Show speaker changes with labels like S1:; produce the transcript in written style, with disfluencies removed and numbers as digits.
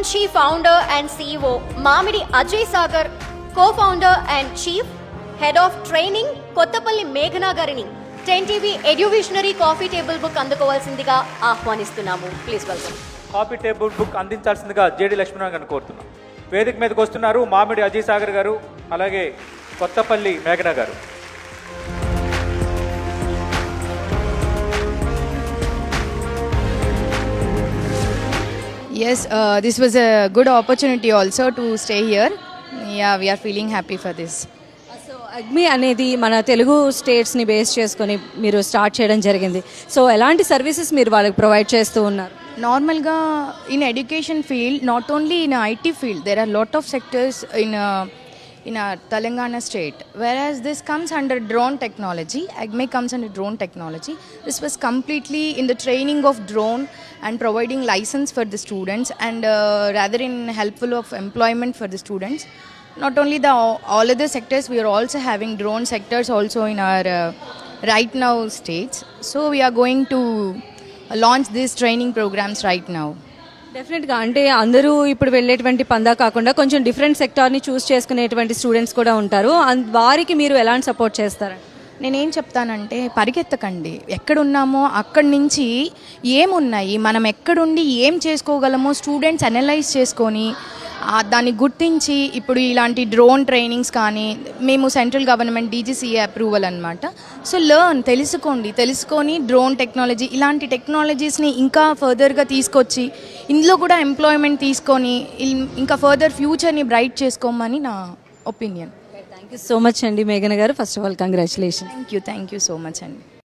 S1: Munshi founder and CEO Mamidi Ajay Sagar, co-founder and chief head of training Kottapalli Meghana garini 10TV Eduvisionary coffee table book అందుకోవాల్సిందిగా ఆహ్వానిస్తున్నాము. Please welcome.
S2: Coffee table book అందించాల్సిందిగా జేడి లక్ష్మీనారాయణ గారిని కోరుతున్నాం. వేదిక మీదకి వస్తున్నారు మామిడి అజయ్ సాగర్ గారు, అలాగే కొత్తపల్లి మేఘన గారు.
S3: Yes, this was a good opportunity also to stay here. Yeah, we are feeling happy for this.
S4: So అగ్మి అనేది మన తెలుగు స్టేట్స్ని బేస్ చేసుకొని మీరు స్టార్ట్ చేయడం జరిగింది. సో ఎలాంటి సర్వీసెస్ మీరు వాళ్ళకి ప్రొవైడ్ చేస్తూ ఉన్నారు?
S3: Normalga in education field, not only in IT field, there are lot of sectors in our Telangana state. Whereas this comes under drone technology, AGME comes under drone technology. This was completely in the training of drone and providing license for the students and rather in helpful of employment for the students. Not only the all other sectors, we are also having drone sectors also in our right now states. So we are going to launch these training programs right now.
S4: డెఫినెట్గా అంటే అందరూ ఇప్పుడు వెళ్ళేటువంటి పందా కాకుండా కొంచెం different సెక్టార్ని చూస్ చేసుకునేటువంటి students కూడా ఉంటారు. వారికి మీరు ఎలాంటి సపోర్ట్ చేస్తారు?
S3: నేనేం చెప్తానంటే పరిగెత్తకండి, ఎక్కడున్నామో అక్కడి నుంచి ఏమున్నాయి, మనం ఎక్కడుండి ఏం చేసుకోగలమో స్టూడెంట్స్ అనలైజ్ చేసుకొని దాన్ని గుర్తించి ఇప్పుడు ఇలాంటి డ్రోన్ ట్రైనింగ్స్ కానీ మేము సెంట్రల్ గవర్నమెంట్ DGCA అప్రూవల్ అనమాట. సో తెలుసుకొని డ్రోన్ టెక్నాలజీ ఇలాంటి టెక్నాలజీస్ని ఇంకా ఫర్దర్గా తీసుకొచ్చి ఇందులో కూడా ఎంప్లాయ్మెంట్ తీసుకొని ఇంకా ఫర్దర్ ఫ్యూచర్ని బ్రైట్ చేసుకోమని నా opinion.
S4: Thank you so much అండి మేఘన గారు. First of all congratulation.
S3: Thank you so much అండి.